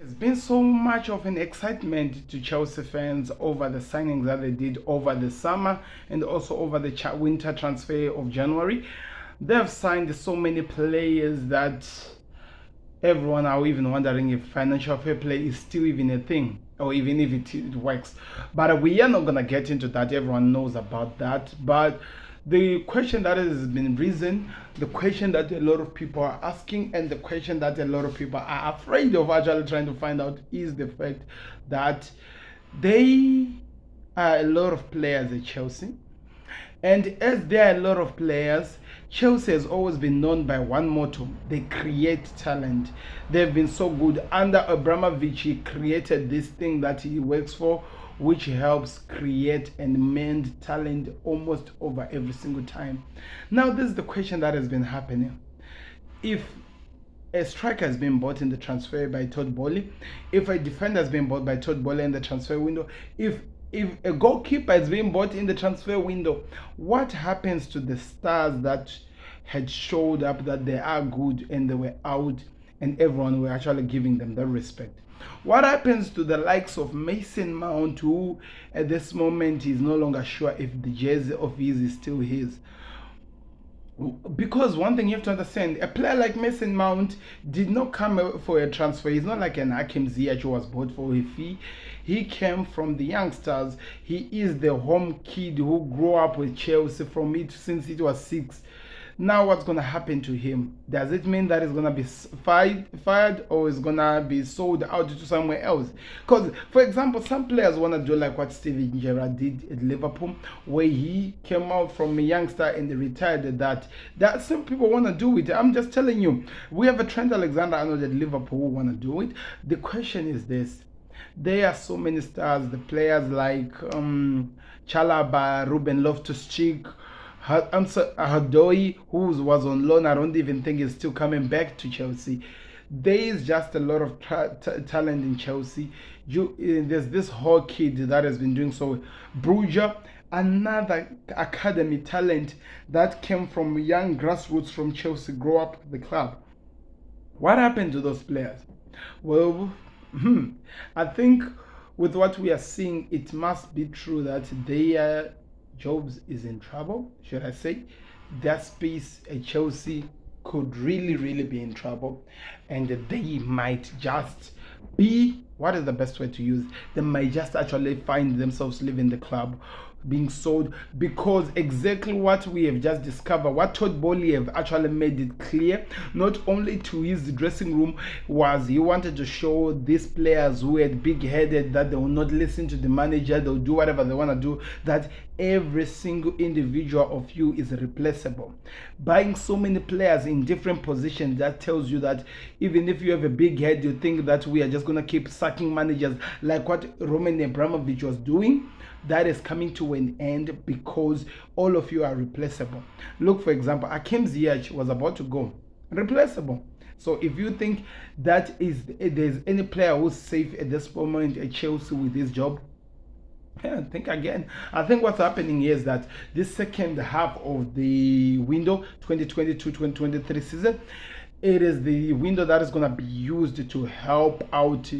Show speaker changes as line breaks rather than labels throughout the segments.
There's been so much of an excitement to Chelsea fans over the signings that they did over the summer and also over the winter transfer of January. They've signed so many players that everyone are even wondering if financial fair play is still even a thing or even if it works. But we are not going to get into that. Everyone knows about that. But the question that has been risen, the question that a lot of people are asking, and the question that a lot of people are afraid of actually trying to find out is the fact that they are a lot of players at Chelsea. And as there are a lot of players, Chelsea has always been known by one motto: they create talent. They've been so good. Under Abramovich, he created this thing that he works for, which helps create and mend talent almost over every single time. Now, this is the question that has been happening. If a striker has been bought in the transfer by Todd Boehly, if a defender has been bought by Todd Boehly in the transfer window, if a goalkeeper is being bought in the transfer window, what happens to the stars that had showed up that they are good and they were out and everyone were actually giving them the respect? What happens to the likes of Mason Mount, who at this moment is no longer sure if the jersey of his is still his? Because one thing you have to understand, a player like Mason Mount did not come for a transfer. He's not like an Hakim Ziyech who was bought for a fee. He came from the youngsters. He is the home kid who grew up with Chelsea from it since it was 6. Now what's going to happen to him? Does it mean that he's going to be fired or is going to be sold out to somewhere else? Because, for example, some players want to do like what Steven Gerrard did at Liverpool, where he came out from a youngster and retired. That some people want to do it. I'm just telling you, we have a Trent Alexander-Arnold at Liverpool who want to do it. The question is this: there are so many stars, the players like Chalobah, Ruben Loftus-Cheek, Hudson-Odoi, who was on loan. I don't even think he's still coming back to Chelsea. There is just a lot of talent in Chelsea. There's this whole kid that has been doing so. Bruger, another academy talent that came from young grassroots from Chelsea, grow up at the club. What happened to those players? Well, I think with what we are seeing, it must be true that their jobs is in trouble, should I say. Their space at Chelsea could really be in trouble, and they might just be, what is the best way to use, they might just actually find themselves leaving the club, being sold, because exactly what we have just discovered, what Todd Boehly have actually made it clear, not only to his dressing room, was he wanted to show these players who had big-headed that they will not listen to the manager, they'll do whatever they want to do, that every single individual of you is replaceable. Buying so many players in different positions, that tells you that even if you have a big head, you think that we are just going to keep sacking managers like what Roman Abramovich was doing. That is coming to an end because all of you are replaceable. Look, for example, Hakim Ziyech was about to go. Replaceable. So if you think that there's any player who's safe at this moment at Chelsea with his job, think again. I think what's happening here is that this second half of the window, 2022-2023 season, it is the window that is going to be used to help out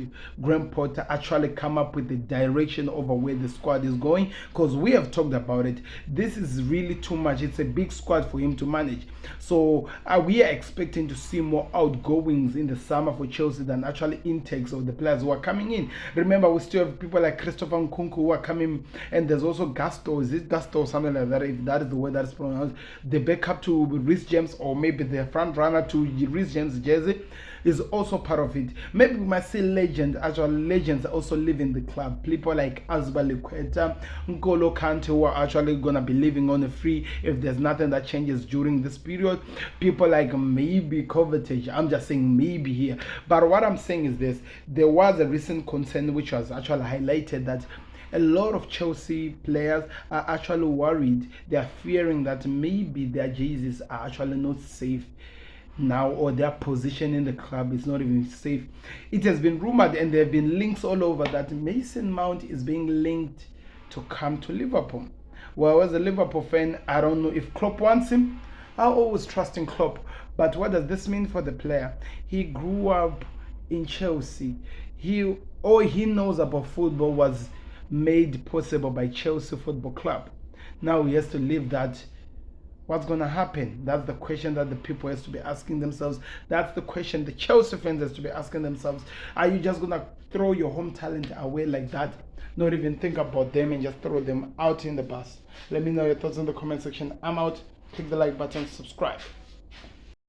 Graham Potter actually come up with the direction over where the squad is going, because we have talked about it. This is really too much. It's a big squad for him to manage. So we are expecting to see more outgoings in the summer for Chelsea than actually intakes of the players who are coming in. Remember, we still have people like Christopher Nkunku who are coming, and there's also Gusto. Is it Gusto or something like that, if that is the way that's pronounced? The backup to Reece James, or maybe the front runner to Reece James' jersey, is also part of it. Maybe we might see legends also leaving the club. People like Azbali Quetta, N'Golo Kante, who are actually going to be leaving on a free if there's nothing that changes during this period. People like maybe Kovacic. I'm just saying maybe here. But what I'm saying is this: there was a recent concern which was actually highlighted that a lot of Chelsea players are actually worried. They are fearing that maybe their jerseys are actually not safe now, or their position in the club is not even safe. It has been rumored, and there have been links all over, that Mason Mount is being linked to come to Liverpool. Well, as a Liverpool fan, I don't know if Klopp wants him. I always trust in Klopp, but what does this mean for the player? He grew up in Chelsea. All he knows about football was made possible by Chelsea Football Club. Now he has to leave that. What's going to happen? That's the question that the people has to be asking themselves. That's the question the Chelsea fans has to be asking themselves. Are you just going to throw your home talent away like that? Not even think about them and just throw them out in the bus? Let me know your thoughts in the comment section. I'm out. Click the like button, subscribe.